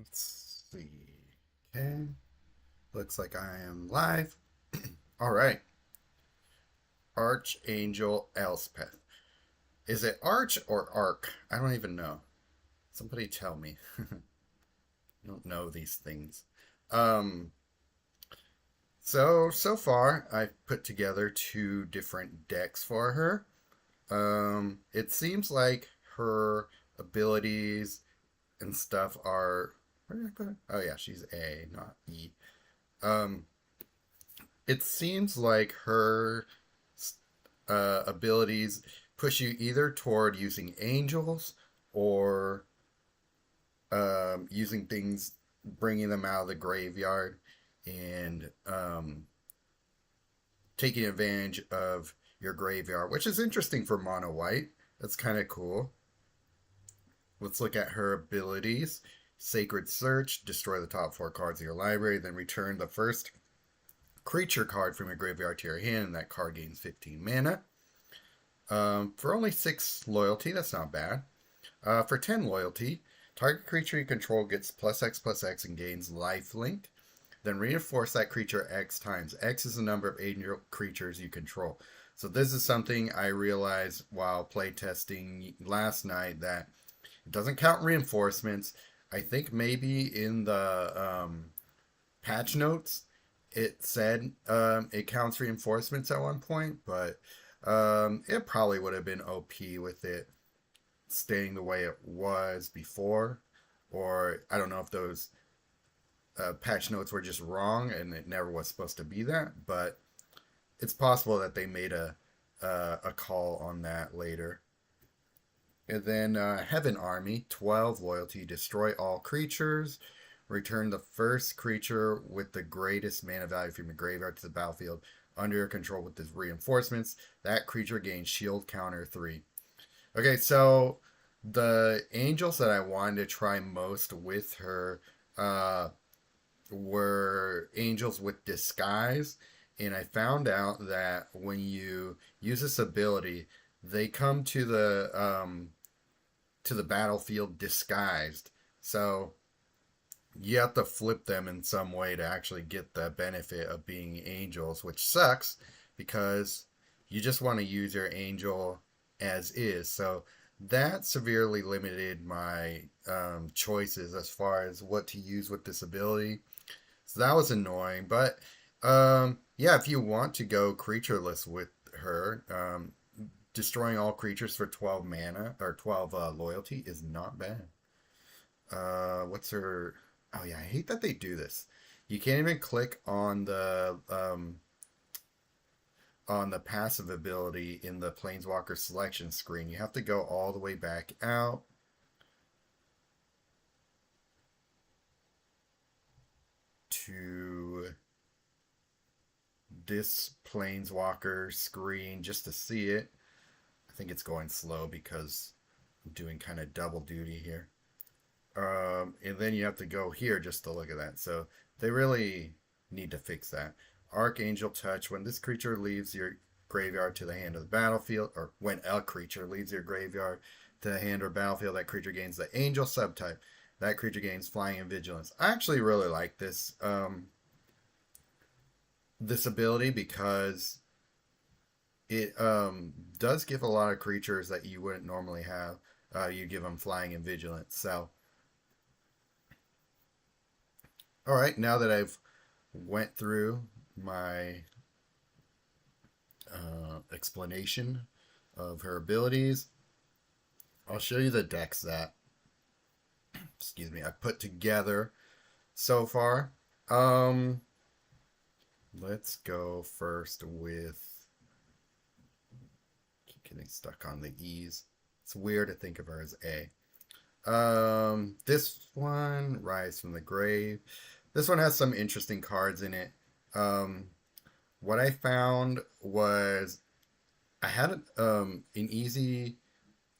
Let's see. Okay. Looks like I am live. All right. Archangel Elspeth. Is it Arch or Arc? I don't even know. Somebody tell me. I don't know these things. Um, so far, I've put together two different decks for her. It seems like her abilities and stuff are. Where did I put it? Oh, yeah, she's A, not E. Um, it seems like her abilities push you either toward using angels or using things, bringing them out of the graveyard and taking advantage of your graveyard, which is interesting for mono white. That's kind of cool. Let's look at her abilities. Sacred Search, destroy the top four cards of your library, then return the first creature card from your graveyard to your hand, and that card gains 15 mana. For only 6 loyalty, that's not bad. For 10 loyalty, target creature you control gets +X/+X and gains lifelink. Then reinforce that creature X times. X is the number of angel creatures you control. So this is something I realized while playtesting last night, that it doesn't count reinforcements. I think maybe in the patch notes it said it counts reinforcements at one point, but it probably would have been OP with it staying the way it was before. Or I don't know if those patch notes were just wrong and it never was supposed to be that, but it's possible that they made a call on that later. And then Heaven Army, 12 loyalty, destroy all creatures. Return the first creature with the greatest mana value from your graveyard to the battlefield under your control with his reinforcements. That creature gains shield counter 3. Okay, so the angels that I wanted to try most with her were angels with disguise, and I found out that when you use this ability, they come to the battlefield disguised. So you have to flip them in some way to actually get the benefit of being angels, which sucks because you just want to use your angel as is. So that severely limited my choices as far as what to use with this ability. So that was annoying. But yeah, if you want to go creatureless with her, destroying all creatures for 12 mana or 12 loyalty is not bad. What's her? Oh yeah, I hate that they do this. You can't even click on the passive ability in the Planeswalker selection screen. You have to go all the way back out to this Planeswalker screen just to see it. I think it's going slow because I'm doing kind of double duty here. And then you have to go here just to look at that. So they really need to fix that. Archangel Touch. When this creature leaves your graveyard to the hand of the battlefield, or when a creature leaves your graveyard to the hand or battlefield, that creature gains the Angel subtype. That creature gains Flying and Vigilance. I actually really like this ability because it does give a lot of creatures that you wouldn't normally have. You give them Flying and Vigilance. So, all right, now that I've went through my explanation of her abilities, I'll show you the decks that, excuse me, I put together so far. Let's go first with, keep getting stuck on the E's. It's weird to think of her as A. This one, Rise from the Grave. This one has some interesting cards in it. What I found was I had an easy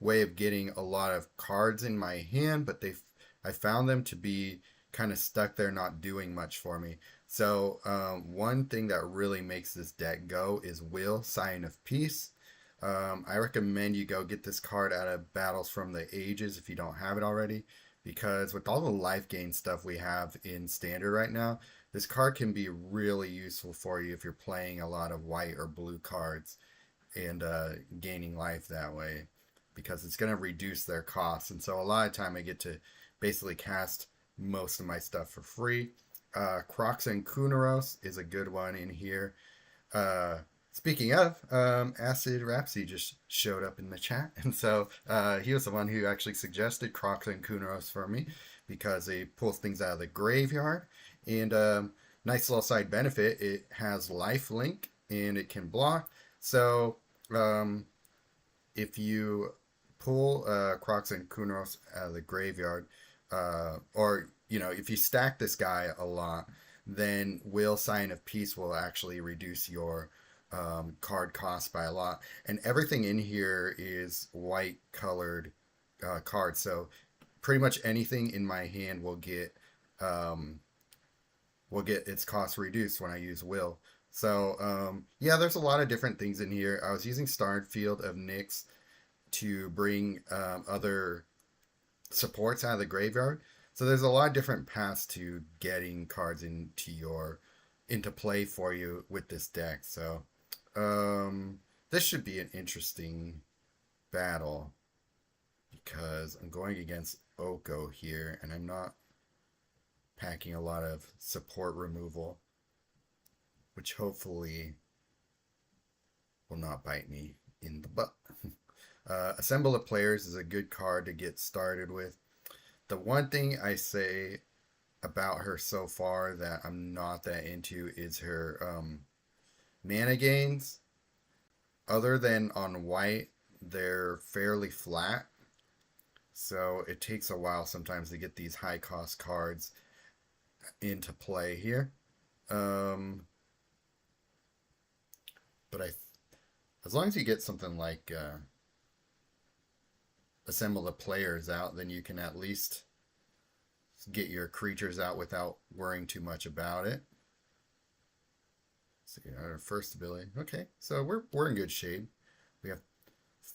way of getting a lot of cards in my hand, but I found them to be kind of stuck there, not doing much for me. So one thing that really makes this deck go is Will, Sign of Peace. I recommend you go get this card out of Battles from the Ages if you don't have it already, because with all the life gain stuff we have in standard right now, this card can be really useful for you if you're playing a lot of white or blue cards and gaining life that way, because it's going to reduce their costs. And so a lot of time I get to basically cast most of my stuff for free. Crocs and Kunaros is a good one in here. Uh, Speaking of, Acid Rhapsody just showed up in the chat, and so he was the one who actually suggested Crocs and Kunaros for me because he pulls things out of the graveyard. And nice little side benefit, it has life link and it can block. So um, if you pull Crocs and Kunaros out of the graveyard, or if you stack this guy a lot, then Will Sign of Peace will actually reduce your card cost by a lot. And everything in here is white colored cards, so pretty much anything in my hand um, will get its cost reduced when I use Will. So yeah, there's a lot of different things in here. I was using Starfield of Nyx to bring other supports out of the graveyard. So there's a lot of different paths to getting cards into play for you with this deck. So this should be an interesting battle because I'm going against Oko here, and I'm not packing a lot of support removal, which hopefully will not bite me in the butt. Assemble of Players is a good card to get started with. The one thing I say about her so far that I'm not that into is her mana gains. Other than on white, they're fairly flat. So it takes a while sometimes to get these high cost cards into play here. But as long as you get something like Assemble the Players out, then you can at least get your creatures out without worrying too much about it. See, our first ability. Okay, so we're in good shape. We have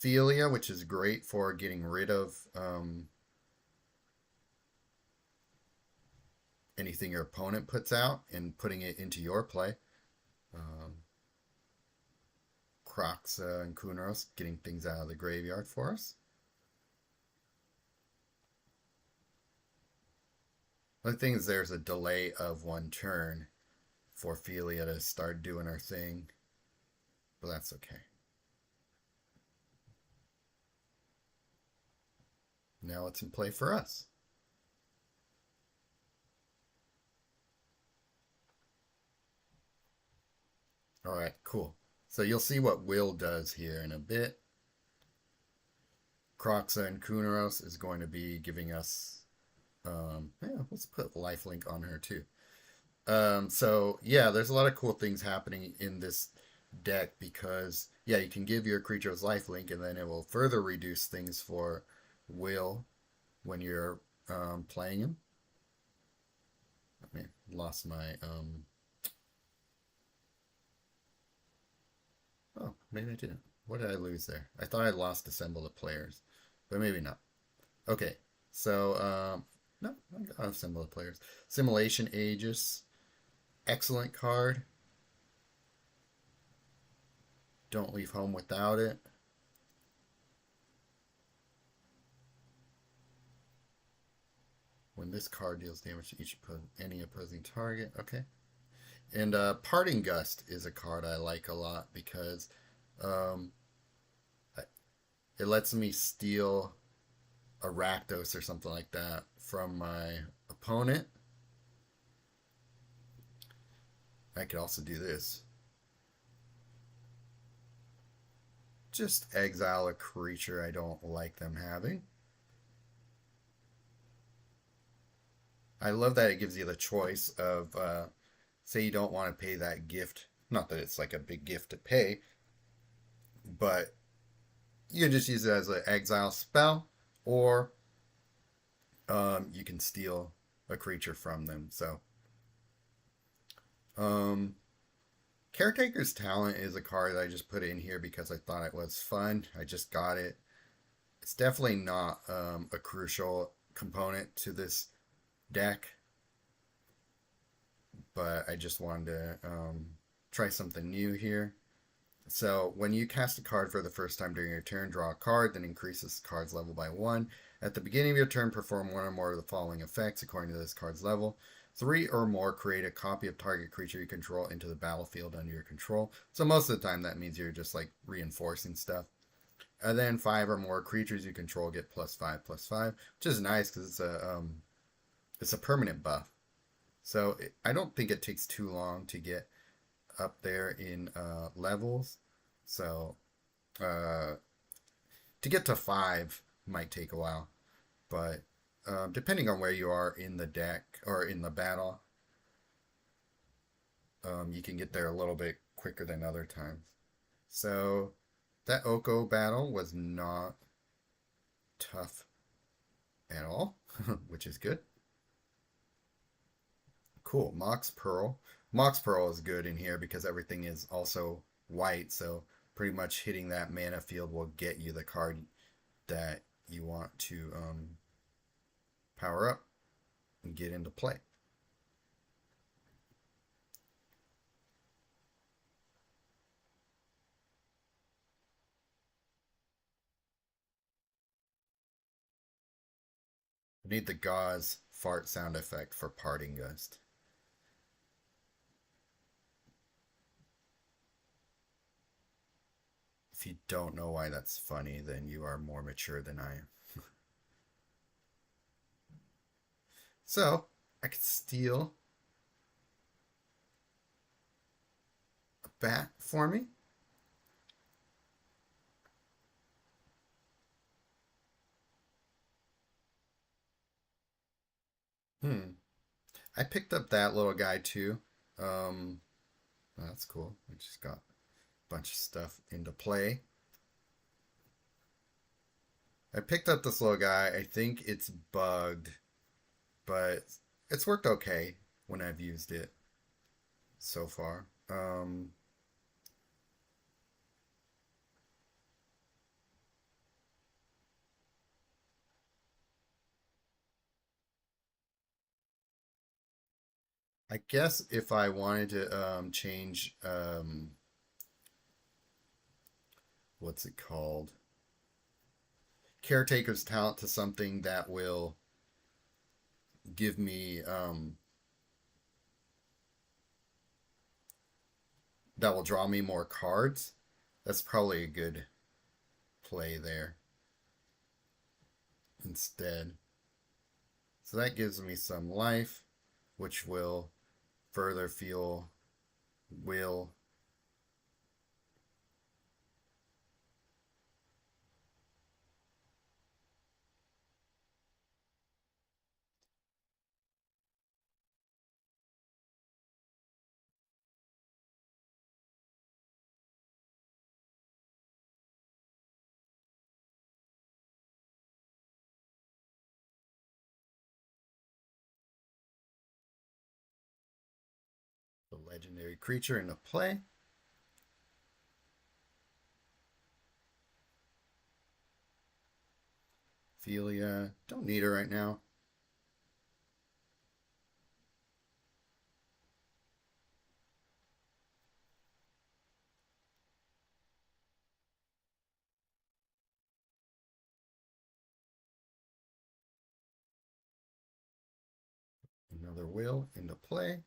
Thelia, which is great for getting rid of anything your opponent puts out and putting it into your play. Crocs and Kunaros getting things out of the graveyard for us. The thing is, there's a delay of one turn for Thelia to start doing her thing, but that's okay. Now it's in play for us. All right, cool. So you'll see what Will does here in a bit. Croxa and Kunaros is going to be giving us yeah, let's put lifelink on her too. So yeah, there's a lot of cool things happening in this deck because yeah, you can give your creatures lifelink and then it will further reduce things for Will when you're playing him. I mean, lost my oh, maybe I didn't. What did I lose there? I thought I lost Assemble the Players, but maybe not. Okay, so no, I got Assemble the Players. Simulation Aegis, excellent card. Don't leave home without it. When this card deals damage to any opposing target. Okay. And Parting Gust is a card I like a lot because it lets me steal a Rakdos or something like that from my opponent. I could also do this. Just exile a creature I don't like them having. I love that it gives you the choice of, say you don't want to pay that gift. Not that it's like a big gift to pay, but you can just use it as an exile spell, or you can steal a creature from them. So, Caretaker's Talent is a card that I just put in here because I thought it was fun. I just got it. It's definitely not a crucial component to this deck, but I just wanted to try something new here. So when you cast a card for the first time during your turn, draw a card, then increases the card's level by 1. At the beginning of your turn, perform one or more of the following effects according to this card's level. 3 or more, create a copy of target creature you control into the battlefield under your control. So most of the time that means you're just like reinforcing stuff. And then 5 or more creatures you control get +5/+5, which is nice because it's a permanent buff. So I don't think it takes too long to get up there in levels. So to get to 5 might take a while, but depending on where you are in the deck or in the battle, you can get there a little bit quicker than other times. So that Oko battle was not tough at all, which is good. Cool. Mox Pearl. Mox Pearl is good in here because everything is also white, so pretty much hitting that mana field will get you the card that you want to power up and get into play. I need the gauze fart sound effect for Parting Gust. If you don't know why that's funny, then you are more mature than I am. So, I could steal a bat for me. I picked up that little guy too. Um, that's cool. I just got a bunch of stuff into play. I picked up this little guy. I think it's bugged, but it's worked okay when I've used it so far. I guess if I wanted to change what's it called? Caretaker's talent to something that will give me that will draw me more cards. That's probably a good play there instead. So that gives me some life, which will further fuel will. The legendary creature into play. Ophelia. Don't need her right now. Another will into play.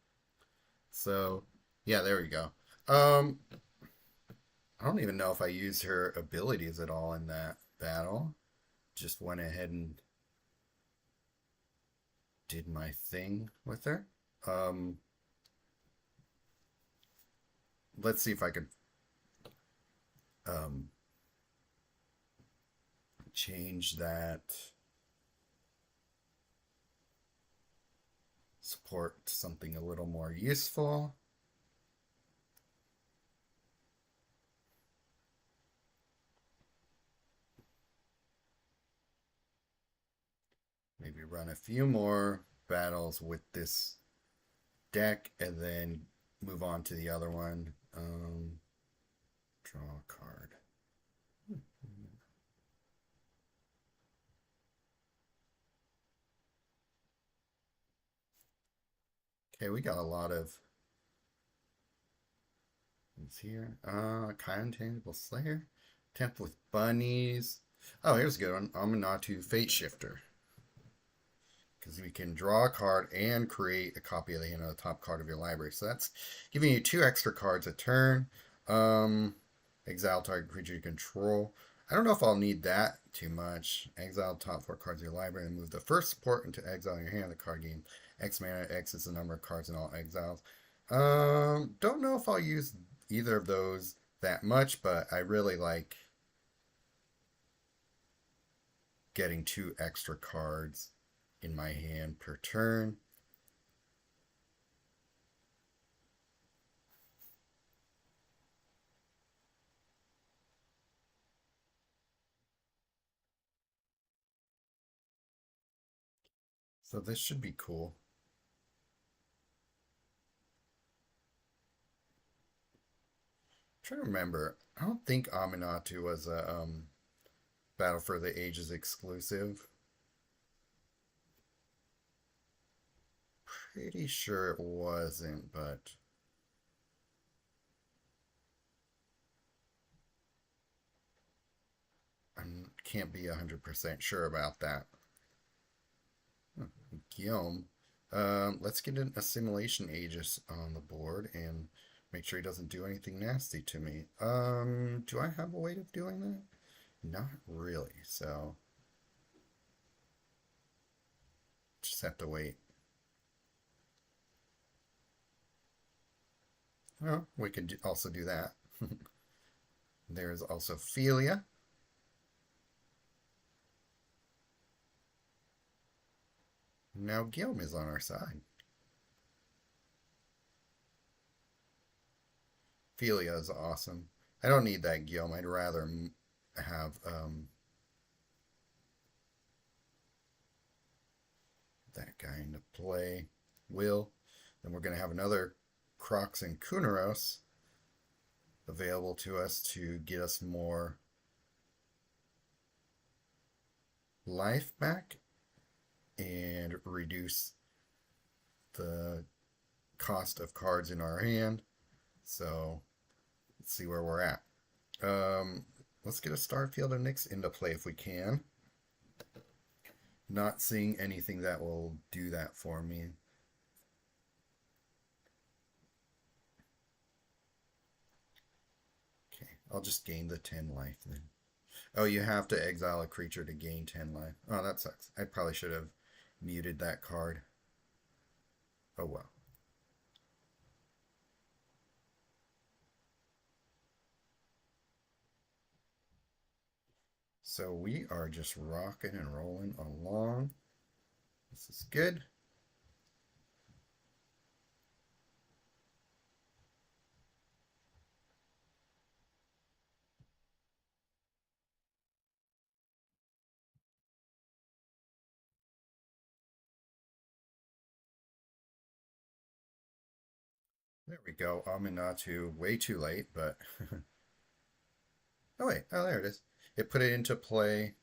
So, yeah, there we go. I don't even know if I used her abilities at all in that battle. Just went ahead and did my thing with her. Let's see if I could um, change that support to something a little more useful. Maybe run a few more battles with this deck and then move on to the other one. Draw a card. Okay, we got a lot of things here. Kind Tangible Slayer. Temp with Bunnies. Oh, here's a good one. Amanatu Fate Shifter. Because we can draw a card and create a copy of the hand of the top card of your library. So that's giving you 2 extra cards a turn. Exile target creature you control. I don't know if I'll need that too much. Exile top 4 cards of your library and move the first support into exile in your hand. The card game X mana. X is the number of cards in all exiles. Don't know if I'll use either of those that much, but I really like getting 2 extra cards in my hand per turn. So this should be cool. I'm trying to remember. I don't think Aminatu was a Battle for the Ages exclusive. Pretty sure it wasn't, but I can't be 100% sure about that. Guillaume. Let's get an Assimilation Aegis on the board and make sure he doesn't do anything nasty to me. Do I have a way of doing that? Not really, so just have to wait. Well, we could also do that. There's also Philia. Now Guillaume is on our side. Philia is awesome. I don't need that Guillaume. I'd rather have that guy into play. Will. Then we're going to have another Crocs and Kunaros available to us to get us more life back and reduce the cost of cards in our hand. So let's see where we're at. Let's get a Starfield and Nyx into play if we can. Not seeing anything that will do that for me. Okay, I'll just gain the 10 life then. Oh, you have to exile a creature to gain 10 life. Oh, that sucks. I probably should have muted that card. Oh well. So we are just rocking and rolling along. This is good. There we go. Aminatu, way too late, but oh wait, oh there it is. It put it into play.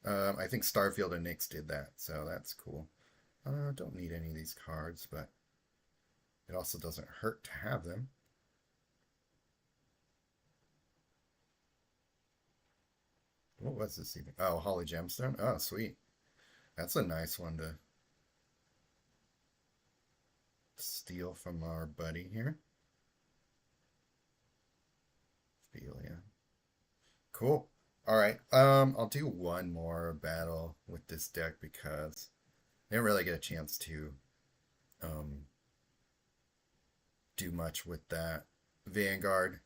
I think Starfield and Nyx did that, so that's cool. Don't need any of these cards, but it also doesn't hurt to have them. What was this even? Oh, Holly Gemstone. Oh, sweet. That's a nice one to steal from our buddy here. Ophelia. Cool. All right. I'll do one more battle with this deck because I didn't really get a chance to um do much with that Vanguard.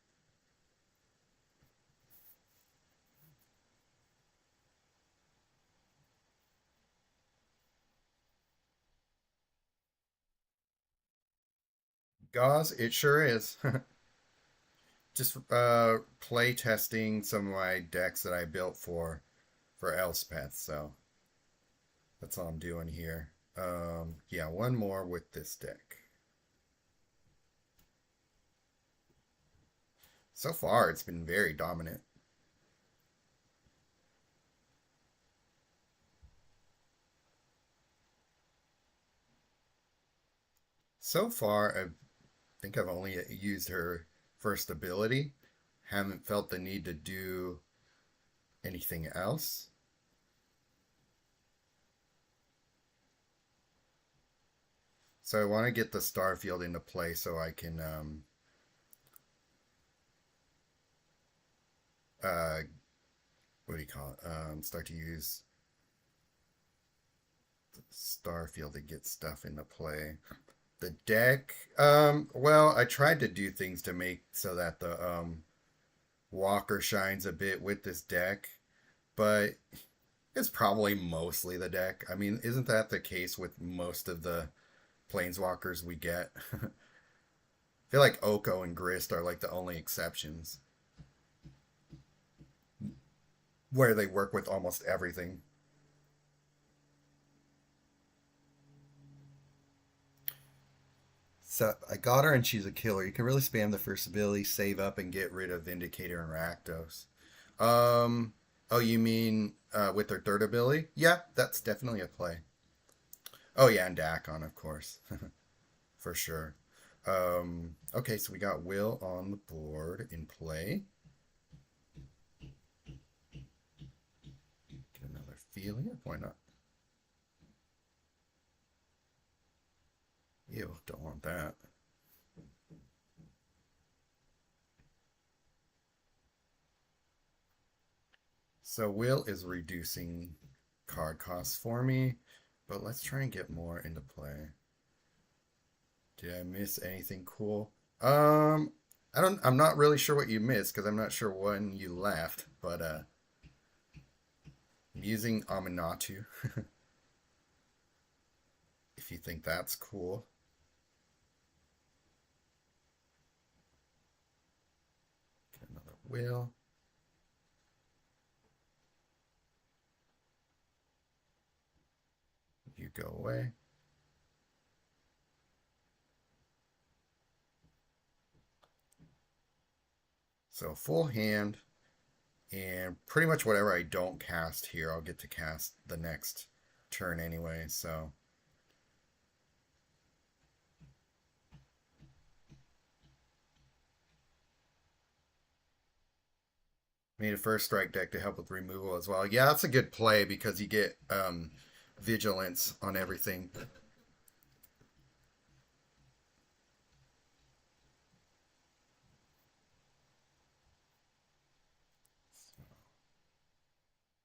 Gauze, it sure is. Just play testing some of my decks that I built for Elspeth, so that's all I'm doing here. Yeah, one more with this deck. So far, it's been very dominant. So far, I think I've only used her first ability. Haven't felt the need to do anything else. So I want to get the Starfield into play so I can uh what do you call it? Start to use the Starfield to get stuff into play. The deck, well, I tried to do things to make so that the Walker shines a bit with this deck, but it's probably mostly the deck. I mean, isn't that the case with most of the planeswalkers we get? I feel like Oko and Grist are like the only exceptions where they work with almost everything. So I got her and she's a killer. You can really spam the first ability, save up, and get rid of Vindicator and Rakdos. Oh, you mean with their third ability? Yeah, that's definitely a play. Oh yeah, and Dakon, of course, for sure. Okay, so we got Will on the board in play. Get another feeling. Why not? Ew, don't want that. So Will is reducing card costs for me, but let's try and get more into play. Did I miss anything cool? I'm not really sure what you missed because I'm not sure when you left, but I'm using Aminatu if you think that's cool. Get another Will. You go away. So full hand, and pretty much whatever I don't cast here, I'll get to cast the next turn anyway. So made a first strike deck to help with removal as well. Yeah, that's a good play because you get vigilance on everything.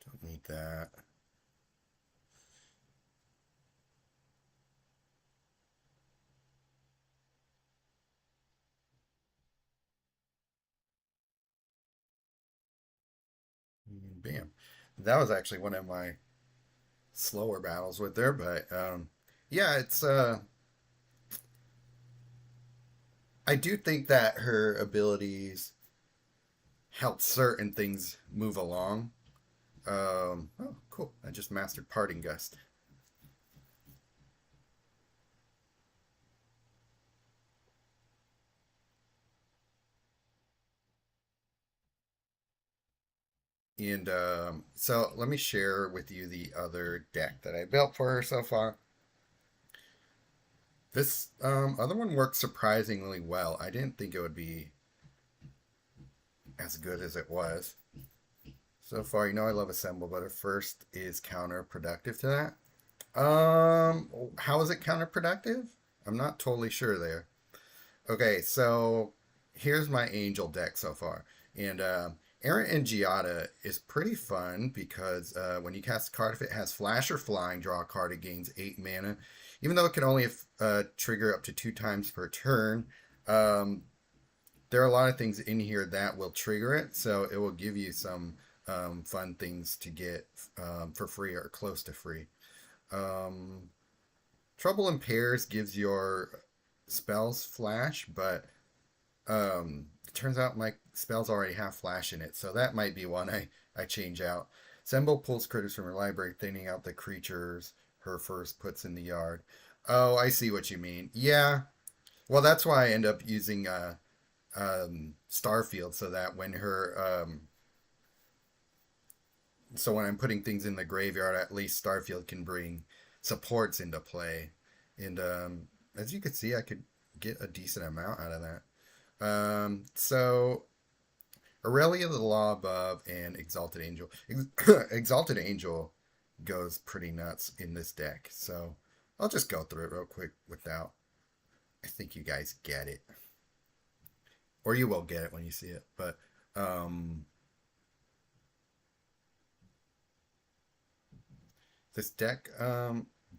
Don't need that. Bam. That was actually one of my slower battles with her, but yeah, it's I do think that her abilities help certain things move along. Oh, cool. I just mastered Parting Gust. And so let me share with you the other deck that I built for her so far. This other one works surprisingly well. I didn't think it would be as good as it was. So far, you know I love Assemble, but at first is counterproductive to that. How is it counterproductive? I'm not totally sure there. Okay, so here's my Angel deck so far. And Errant and Giada is pretty fun because when you cast a card, if it has Flash or Flying, draw a card, it gains 8 mana. Even though it can only trigger up to 2 times per turn, um, there are a lot of things in here that will trigger it. So it will give you some fun things to get for free or close to free. Um, Trouble in Pairs gives your spells flash, but it turns out my spells already have flash in it, so that might be one I change out. Sembo pulls critters from her library, thinning out the creatures her first puts in the yard. Oh, I see what you mean. Yeah. Well, that's why I end up using Starfield so that when I'm putting things in the graveyard, at least Starfield can bring supports into play. And as you can see, I could get a decent amount out of that. So Aurelia, the Law Above, and Exalted Angel. Exalted Angel goes pretty nuts in this deck. So I'll just go through it real quick without. I think you guys get it. Or you will get it when you see it. But um, this deck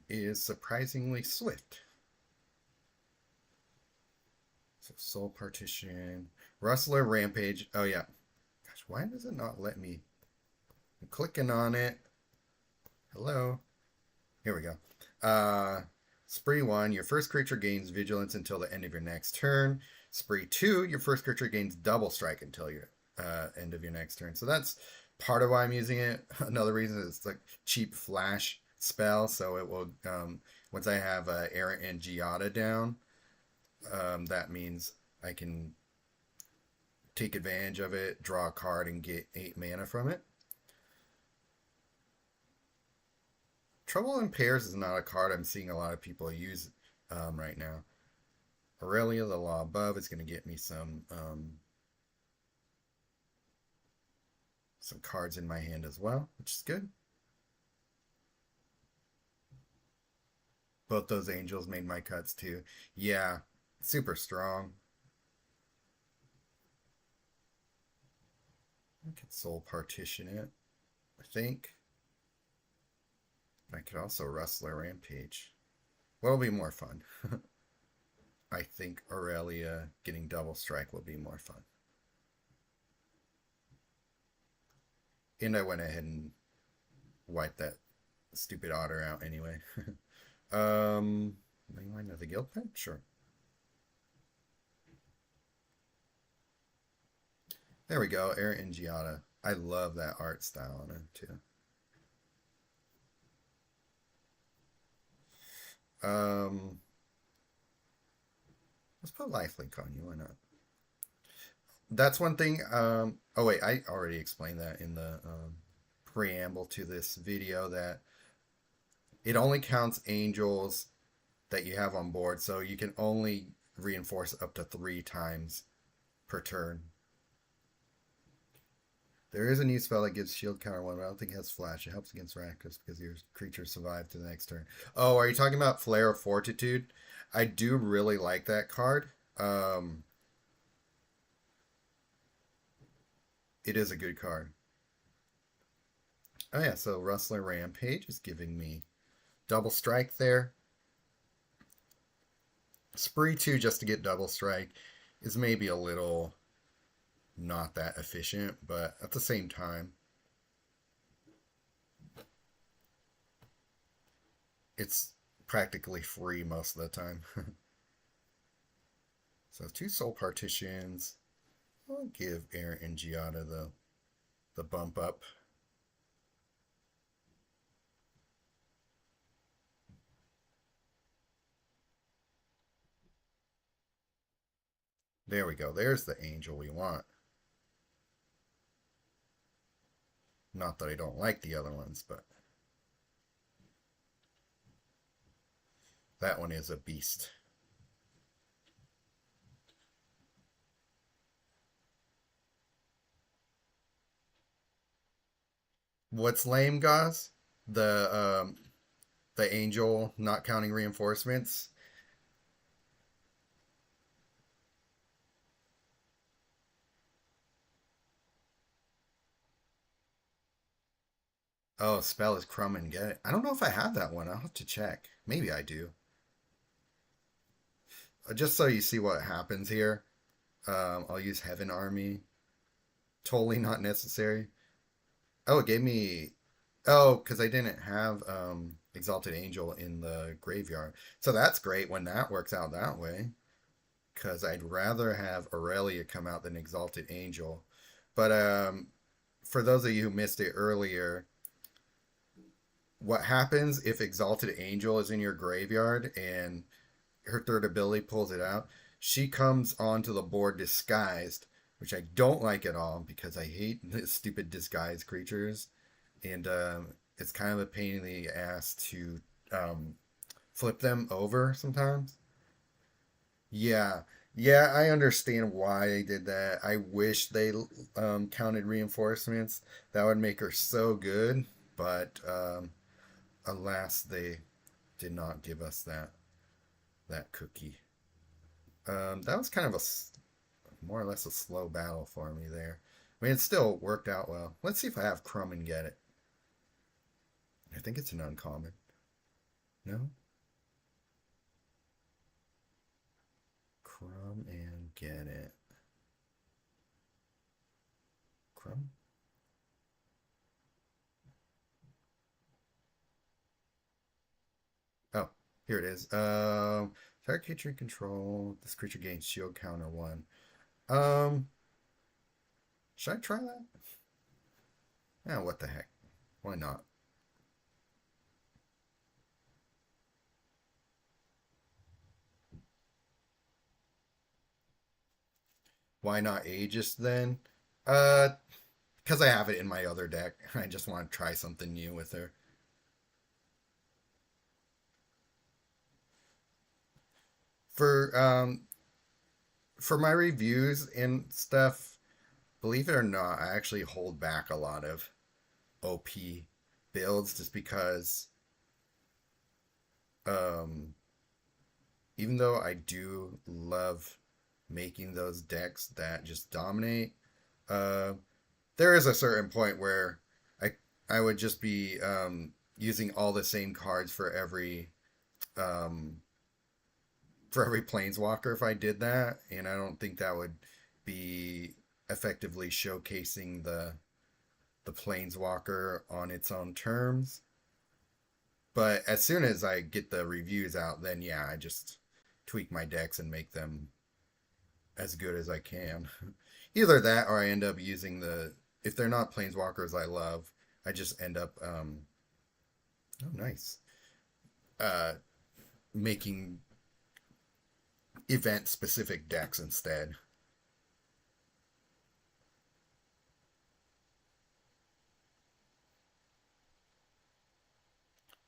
is surprisingly swift. So Soul Partition, Rustler, Rampage. Oh yeah. Gosh, why does it not let me? I'm clicking on it. Hello. Here we go. Spree 1, your first creature gains vigilance until the end of your next turn. Spree 2, your first creature gains double strike until your end of your next turn. So that's part of why I'm using it. Another reason is it's like cheap flash spell, so it will once I have Errant and Giada down, that means I can take advantage of it, draw a card, and get 8 mana from it. Trouble in Pairs is not a card I'm seeing a lot of people use right now. Aurelia, the Law Above, is going to get me some cards in my hand as well, which is good. Both those angels made my cuts too. Yeah, super strong. I could Soul Partition it, I think. I could also Rustler Rampage. What'll be more fun? I think Aurelia getting double strike will be more fun. And I went ahead and wiped that stupid otter out anyway. Mainline of the Guild Pen? Sure. There we go, Errant and Giada. I love that art style on it too. Let's put lifelink on you. Why not? That's one thing. Oh wait, I already explained that in the preamble to this video that it only counts angels that you have on board, so you can only reinforce up to 3 times per turn. There is a new spell that gives shield counter 1, but I don't think it has flash. It helps against Rakdos because your creatures survive to the next turn. Oh, are you talking about Flare of Fortitude? I do really like that card. It is a good card. Oh yeah, so Rustler Rampage is giving me double strike there. Spree 2 just to get double strike is maybe a little not that efficient, but at the same time, it's practically free most of the time. So 2 Soul Partitions. I'll give Errant and Giada the bump up. There we go. There's the angel we want. Not that I don't like the other ones, but that one is a beast. What's lame, guys? The angel not counting reinforcements. Oh, spell is crumb and get it. I don't know if I have that one. I'll have to check. Maybe I do. Just so you see what happens here, I'll use Heaven Army. Totally not necessary. Oh, it gave me. Oh, because I didn't have Exalted Angel in the graveyard. So that's great when that works out that way. Because I'd rather have Aurelia come out than Exalted Angel. But for those of you who missed it earlier, what happens if Exalted Angel is in your graveyard and her third ability pulls it out? She comes onto the board disguised, which I don't like at all because I hate the stupid disguised creatures. And it's kind of a pain in the ass to flip them over sometimes. Yeah, yeah, I understand why they did that. I wish they counted reinforcements. That would make her so good, but alas, they did not give us that cookie. That was kind of more or less a slow battle for me there. I mean, it still worked out well. Let's see if I have Crumb and get it. I think it's an uncommon. No, Crumb and get it. Crumb. Oh, here it is. Target creature in control. This creature gains shield counter one. Um, should I try that? Yeah, what the heck? Why not? Why not Aegis then? Uh, because I have it in my other deck. I just want to try something new with her. For for my reviews and stuff, believe it or not, I actually hold back a lot of OP builds just because um even though I do love making those decks that just dominate, uh, there is a certain point where I I would just be using all the same cards um, for every planeswalker if I did that, and I don't think that would be effectively showcasing the planeswalker on its own terms. But as soon as I get the reviews out, then yeah, I just tweak my decks and make them as good as I can. Either that or I end up using if they're not planeswalkers I love, I just end up oh nice. Uh making event specific decks instead.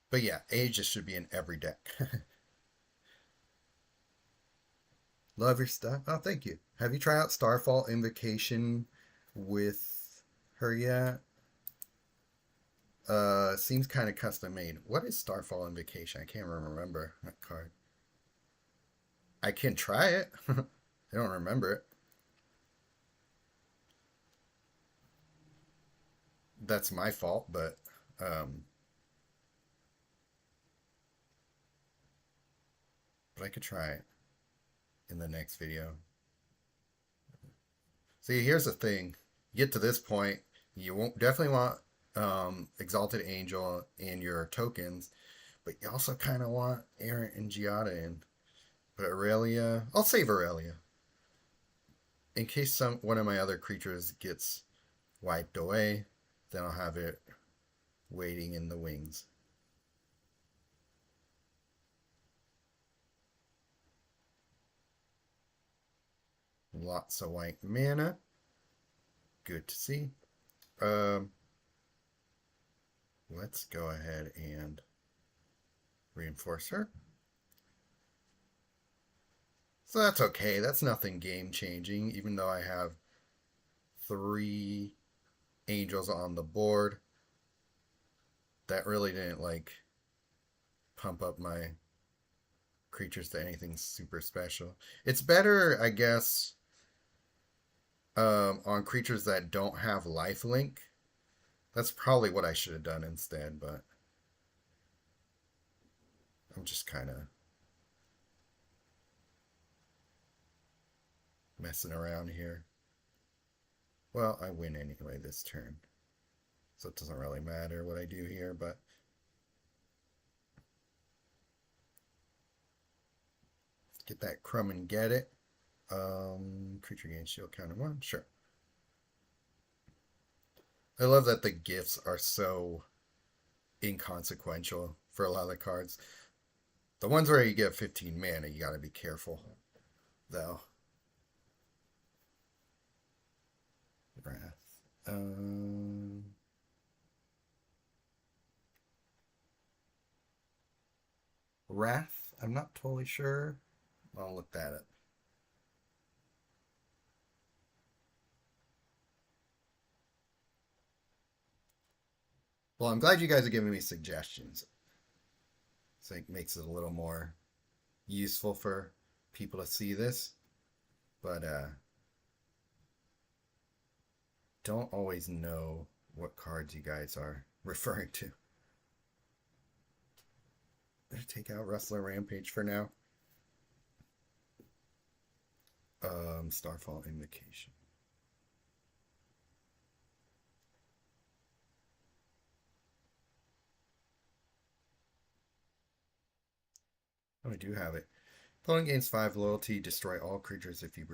But yeah, Aegis should be in every deck. Love your stuff. Oh, thank you. Have you tried out Starfall Invocation with her yet? Seems kind of custom made. What is Starfall Invocation? I can't remember that card. I can try it. I don't remember it. That's my fault, um, but I could try it in the next video. See, here's the thing. You get to this point, you won't definitely want Exalted Angel in your tokens, but you also kind of want Errant and Giada in. But Aurelia, I'll save Aurelia in case some one of my other creatures gets wiped away. Then I'll have it waiting in the wings. Lots of white mana. Good to see. Um, let's go ahead and reinforce her. So that's okay. That's nothing game changing, even though I have three angels on the board. That really didn't like pump up my creatures to anything super special. It's better, I guess, on creatures that don't have lifelink. That's probably what I should have done instead, but I'm just kind of messing around here. Well, I win anyway this turn, so it doesn't really matter what I do here, but get that crumb and get it. Creature gains shield counter one. Sure. I love that the gifts are so inconsequential for a lot of the cards. The ones where you get 15 mana, you gotta be careful, though. Wrath. Wrath? I'm not totally sure. I'll look that up. Well, I'm glad you guys are giving me suggestions. So it makes it a little more useful for people to see this. But don't always know what cards you guys are referring to. Better take out Rustler Rampage for now. Starfall Invocation. Oh, I do have it. Opponent gains 5 loyalty. Destroy all creatures if you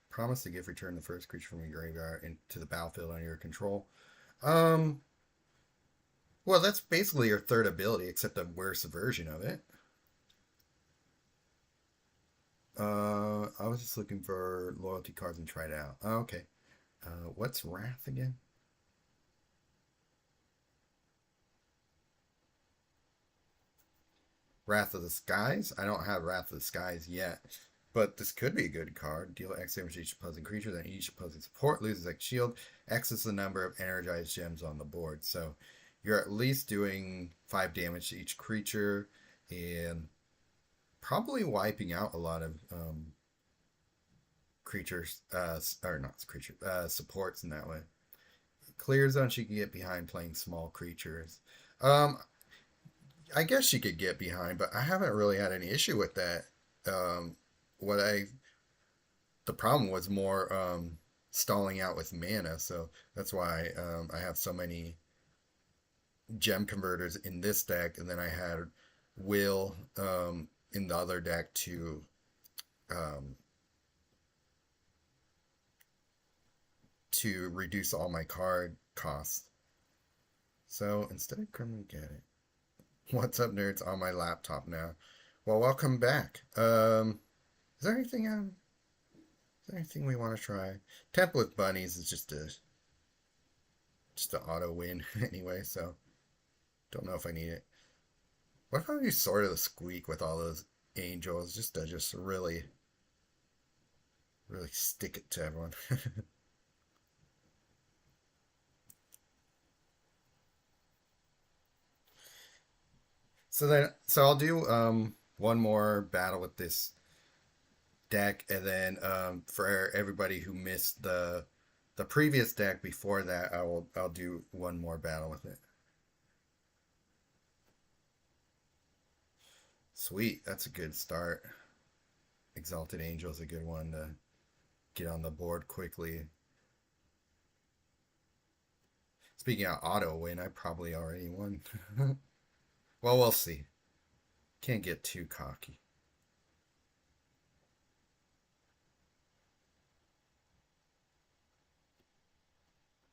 promise to give return the first creature from your graveyard into the battlefield under your control. Um, well, that's basically your third ability, except a worse version of it. I was just looking for loyalty cards and tried it out. Oh, okay. What's Wrath again? Wrath of the Skies? I don't have Wrath of the Skies yet. But this could be a good card. Deal X damage to each opposing creature, then each opposing support loses X shield. X is the number of energized gems on the board. So you're at least doing 5 damage to each creature and probably wiping out a lot of creatures, or not creatures, supports in that way. Clear zone she can get behind playing small creatures. Um, I guess she could get behind, but I haven't really had any issue with that. What I the problem was more stalling out with mana, so that's why I have so many gem converters in this deck, and then I had Will in the other deck um, to reduce all my card costs. So instead of come and get it, what's up, nerds? On my laptop now. Well, welcome back. Is there anything is there anything we want to try? Temple with bunnies is just an auto win anyway, so don't know if I need it. What if I do Sword of the Squeak with all those angels just to just really stick it to everyone? So I'll do one more battle with this deck, and then for everybody who missed the previous deck before that, I'll do one more battle with it. Sweet, that's a good start. Exalted Angel is a good one to get on the board quickly. Speaking of auto win, I probably already won. Well, we'll see. Can't get too cocky.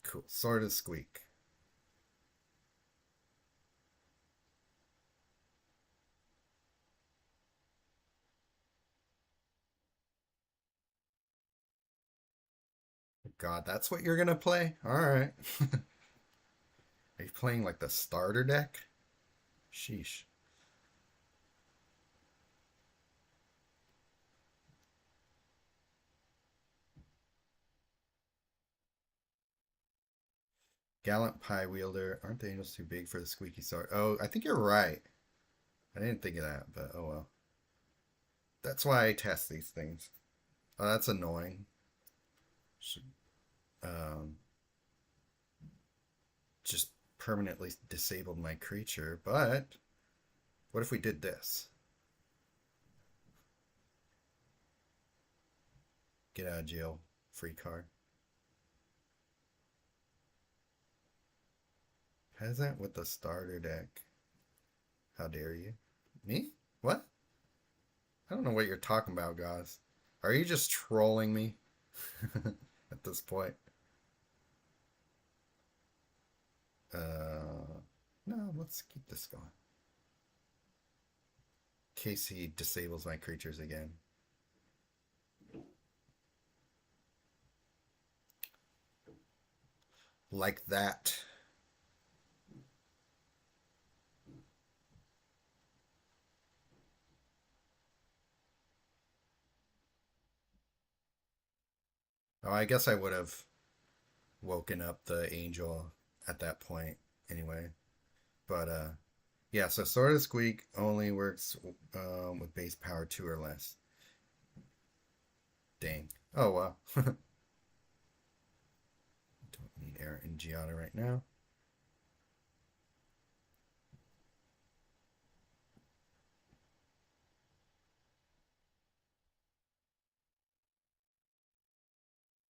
Cool. Sword of Squeak. God, that's what you're gonna play? Alright. Are you playing like the starter deck? Sheesh. Gallant Pie Wielder. Aren't the angels too big for the squeaky sword? Oh, I think you're right. I didn't think of that, but oh well. That's why I test these things. Oh, that's annoying. Should, um, just permanently disabled my creature, but what if we did this? Get out of jail free card. Peasant with the starter deck. How dare you? Me? What? I don't know what you're talking about, guys. Are you just trolling me at this point? No, let's keep this going. In case he disables my creatures again. Like that. Oh, I guess I would have woken up the angel at that point anyway. But yeah, so Sword of Squeak only works with base power 2 or less. Dang. Oh well. Don't need air in Giada right now.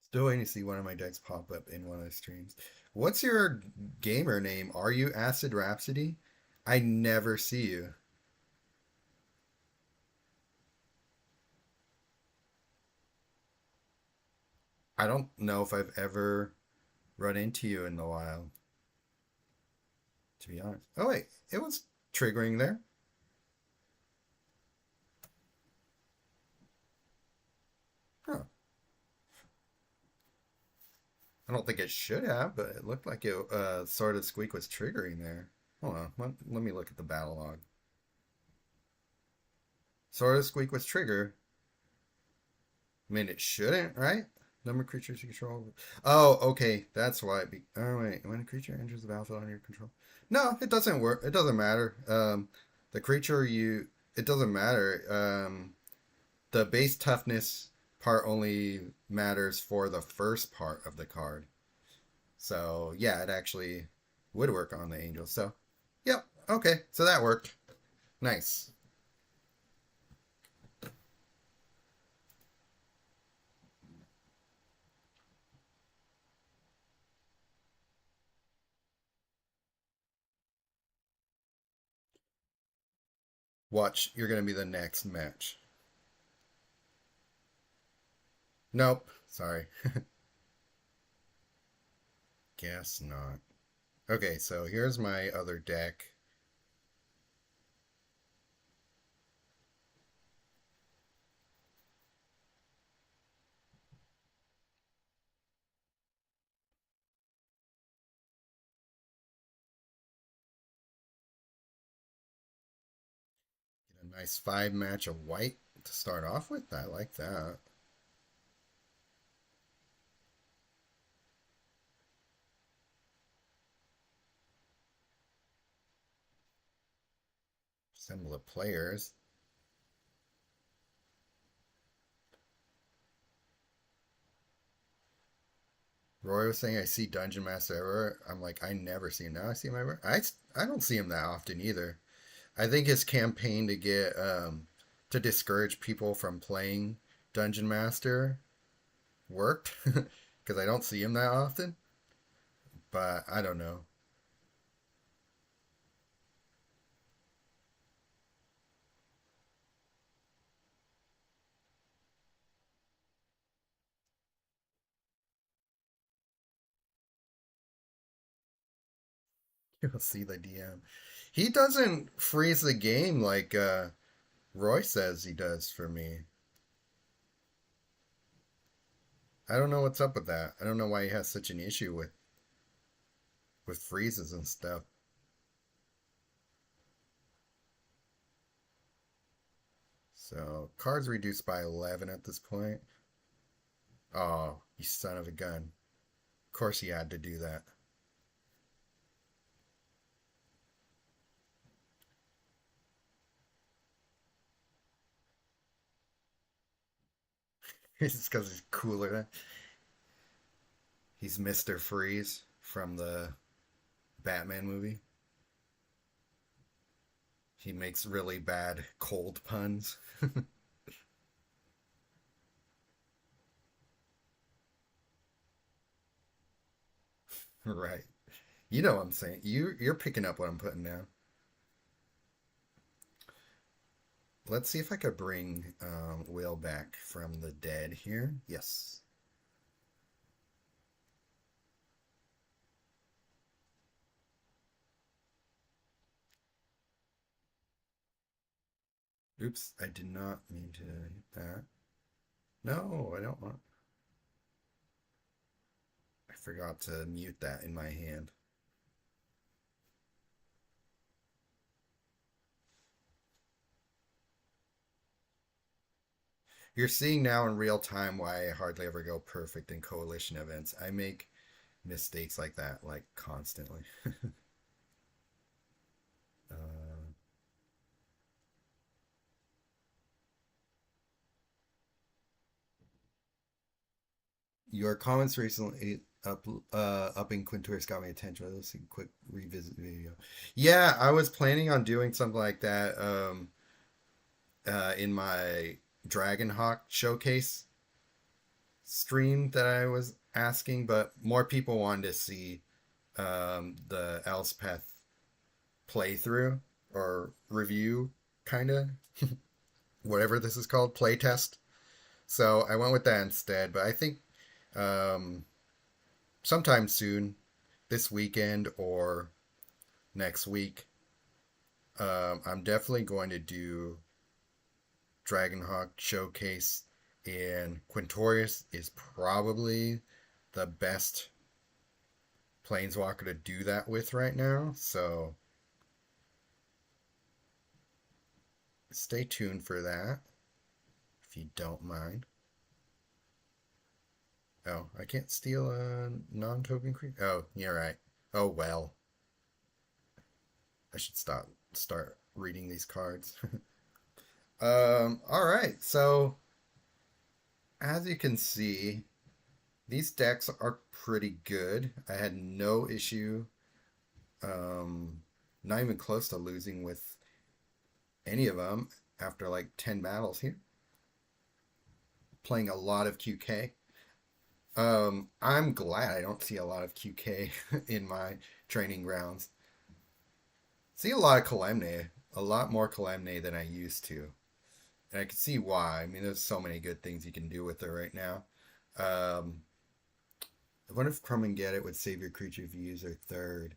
Still waiting to see one of my decks pop up in one of the streams. What's your gamer name? Are you Acid Rhapsody? I never see you. I don't know if I've ever run into you in the wild, to be honest. Oh wait, it was triggering there. Huh. I don't think it should have, but it looked like it sort of Squeak was triggering there. Hold on, let me look at the battle log. Sort of Squeak was trigger. I mean, it shouldn't, right? Number of creatures you control. Oh, okay, that's why. Oh wait, when a creature enters the battlefield under your control. No, it doesn't work. It doesn't matter. The creature you. It doesn't matter. The base toughness part only matters for the first part of the card. So yeah, it actually would work on the angel. So, yep. Okay, so that worked. Nice. Watch, you're gonna be the next match. Nope. Sorry. Guess not. Okay, so here's my other deck. Get a nice 5 match of white to start off with. I like that. Assemble of players. Roy was saying I see Dungeon Master everywhere. I'm like, I never see him. Now I see him everywhere. I don't see him that often either. I think his campaign to get to discourage people from playing Dungeon Master worked because I don't see him that often. But I don't know. You'll see the DM. He doesn't freeze the game like Roy says he does for me. I don't know what's up with that. I don't know why he has such an issue with freezes and stuff. So cards reduced by 11 at this point. Oh, you son of a gun! Of course he had to do that. It's because he's cooler. He's Mr. Freeze from the Batman movie. He makes really bad cold puns. Right. You know what I'm saying. You're picking up what I'm putting down. Let's see if I could bring Will back from the dead here. Yes. Oops, I did not mean to hit that. No, I don't want. I forgot to mute that in my hand. You're seeing now in real time why I hardly ever go perfect in coalition events. I make mistakes like that like constantly. Your comments recently up in Quintoris got my attention. Let's see, quick revisit video. Yeah, I was planning on doing something like that in my Dragonhawk showcase stream that I was asking, but more people wanted to see the Elspeth playthrough or review, kind of, whatever this is called, playtest. So I went with that instead. But I think um, sometime soon, this weekend or next week, I'm definitely going to do Dragonhawk Showcase, and Quintorius is probably the best planeswalker to do that with right now. So stay tuned for that if you don't mind. Oh, I can't steal a non-token creature. Oh, you're right. Oh well, I should start reading these cards. All right. So as you can see, these decks are pretty good. I had no issue, um, not even close to losing with any of them after like 10 battles here. Playing a lot of QK. I'm glad I don't see a lot of QK in my training grounds. See a lot of Calamne, a lot more Calamne than I used to. And I can see why. I mean, there's so many good things you can do with it right now. Um, I wonder if Crumb and Get It would save your creature if you use their third.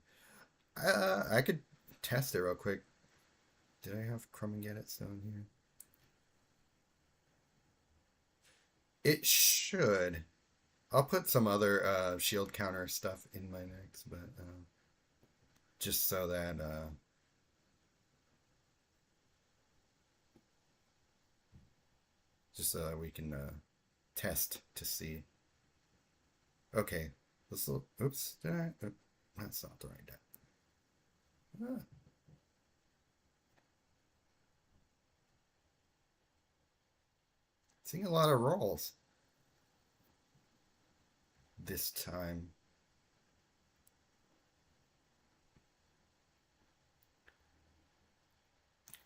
I could test it real quick. Did I have Crumb and Get It still in here? It should. I'll put some other shield counter stuff in my next, but just so that we can test to see. Okay, let's look. Oops, did I? That's not the right deck. Ah. Seeing a lot of rolls this time.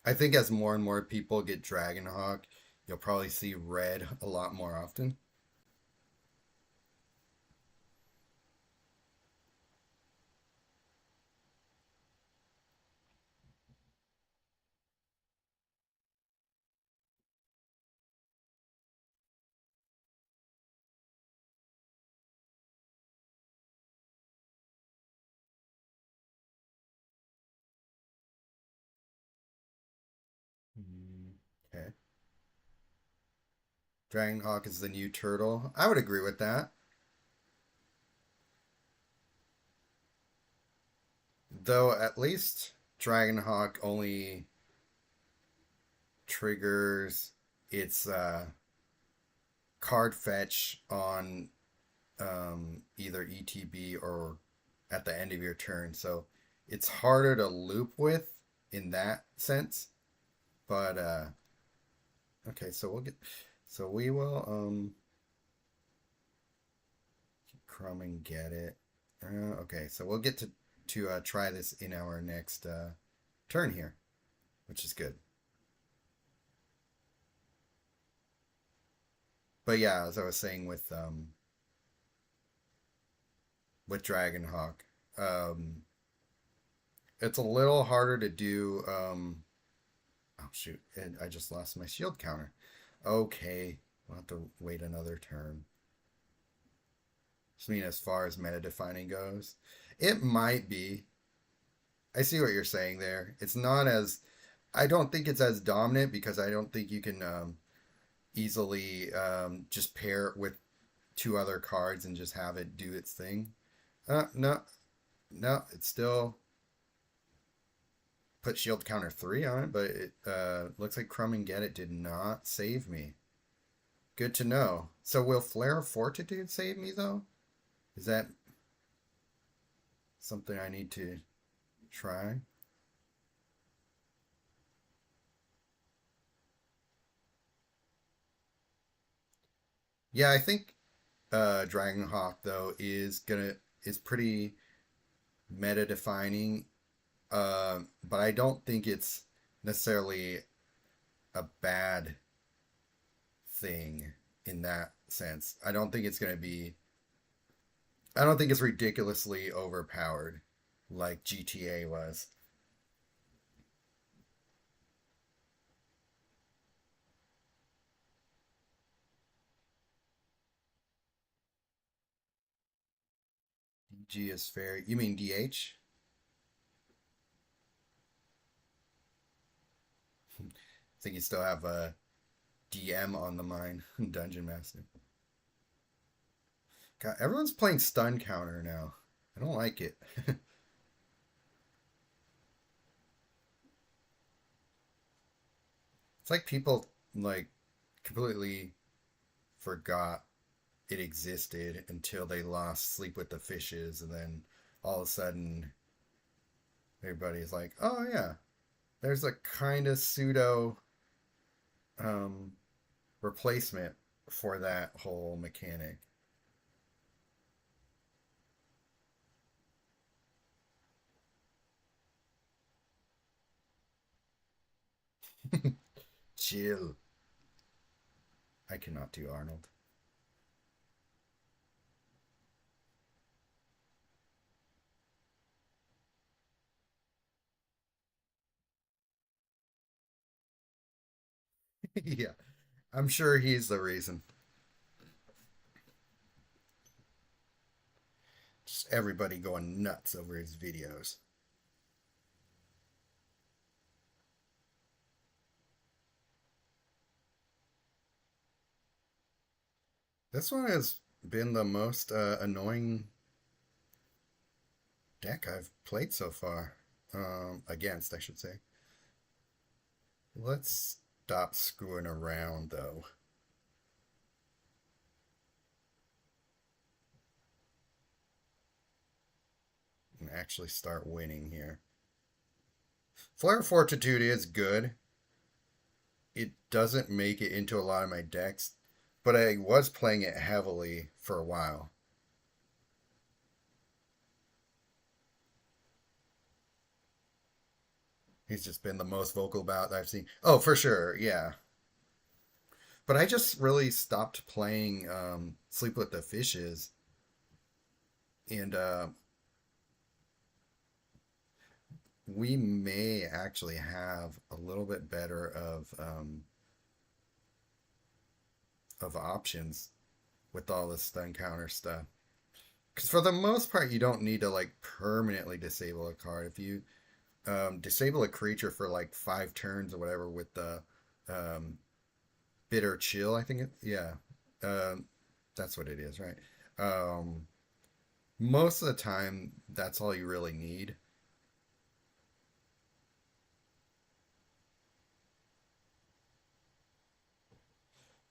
I think as more and more people get Dragonhawk, you'll probably see red a lot more often. Okay. Dragonhawk is the new turtle. I would agree with that. Though at least Dragonhawk only triggers its card fetch on either ETB or at the end of your turn. So it's harder to loop with in that sense. But okay, so we will Crumb and Get It. Okay, so we'll get to try this in our next turn here, which is good. But yeah, as I was saying with Dragonhawk, um, it's a little harder to do. Oh shoot! And I just lost my shield counter. Okay, we'll have to wait another turn. I mean, as far as meta defining goes, it might be. I see what you're saying there. It's not as. I don't think it's as dominant because I don't think you can easily just pair it with two other cards and just have it do its thing. No, no, it's still put shield counter 3 on it, but it looks like Crumb and Get It did not save me. Good to know. So will Flare of Fortitude save me though? Is that something I need to try? Yeah, I think Dragonhawk though is pretty meta defining. But I don't think it's necessarily a bad thing in that sense. I don't think it's going to be. I don't think it's ridiculously overpowered like GTA was. DG is fair. You mean DH? I think you still have a DM on the mind, Dungeon Master. God, everyone's playing stun counter now. I don't like it. It's like people like completely forgot it existed until they lost Sleep with the Fishes, and then all of a sudden everybody's like, "Oh yeah, there's a kind of pseudo um, replacement for that whole mechanic." Chill. I cannot do Arnold. Yeah, I'm sure he's the reason. Just everybody going nuts over his videos. This one has been the most annoying deck I've played so far. Against, I should say. Let's stop screwing around, though, and actually start winning here. Flare Fortitude is good. It doesn't make it into a lot of my decks, but I was playing it heavily for a while. He's just been the most vocal about that I've seen. Oh, for sure, yeah. But I just really stopped playing Sleep with the Fishes, and we may actually have a little bit better of options with all this stun counter stuff. Because for the most part, you don't need to like permanently disable a card. If you disable a creature for like 5 turns or whatever with the um, bitter chill, I think yeah, um, that's what it is, right? Um, Most of the time, that's all you really need.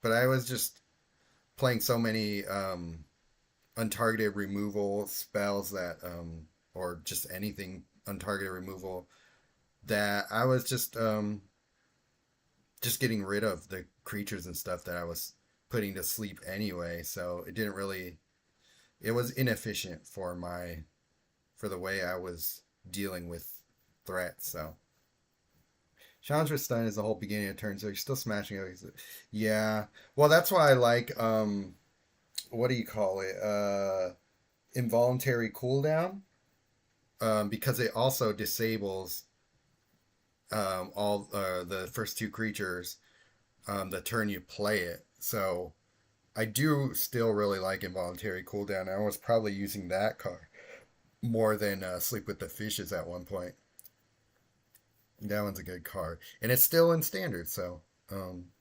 But I was just playing so many untargeted removal spells that, or just anything untargeted removal, that I was just getting rid of the creatures and stuff that I was putting to sleep anyway. So it didn't really, it was inefficient for for the way I was dealing with threats. So Chandra Stein is the whole beginning of turn, so you're still smashing it. Yeah. Well, that's why I like what do you call it? Involuntary cooldown. Because it also disables all the first 2 creatures the turn you play it. So I do still really like involuntary cooldown. I was probably using that card more than Sleep with the Fishes at one point. That one's a good card, and it's still in standard. So um,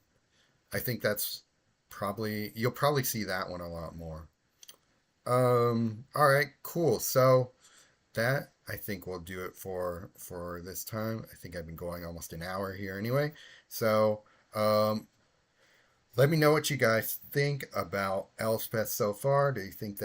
I think that's probably you'll probably see that one a lot more. All right, cool. So that I think will do it for this time. I think I've been going almost an hour here anyway. So um, let me know what you guys think about Elspeth so far. Do you think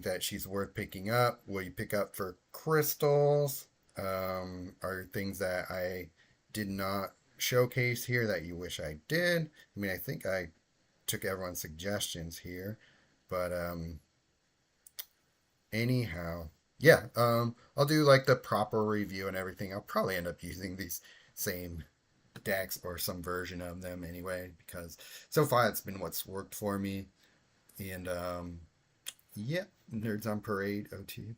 that she's worth picking up? Will you pick up for crystals? Are things that I did not showcase here that you wish I did? I mean, I think I took everyone's suggestions here, but anyhow, yeah, I'll do like the proper review and everything. I'll probably end up using these same decks or some version of them anyway, because so far it's been what's worked for me. And yeah, Nerds on Parade OT.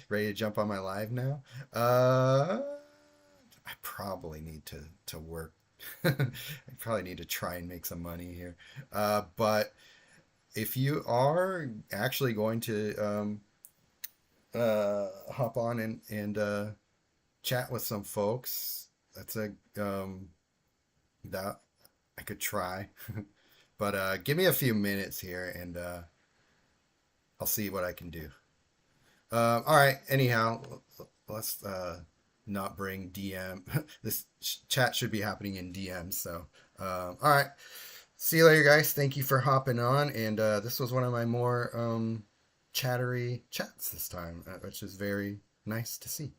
Ready to jump on my live now? I probably need to work. I probably need to try and make some money here. But if you are actually going to hop on and chat with some folks, that's a that I could try. But give me a few minutes here and I'll see what I can do. All right. Anyhow, let's not bring DM. This chat should be happening in DM. So, all right. See you later, guys. Thank you for hopping on. And this was one of my more chattery chats this time, which is very nice to see.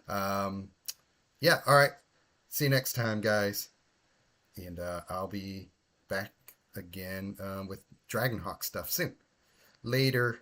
Yeah. All right. See you next time, guys. And I'll be back again with Dragonhawk stuff soon. Later.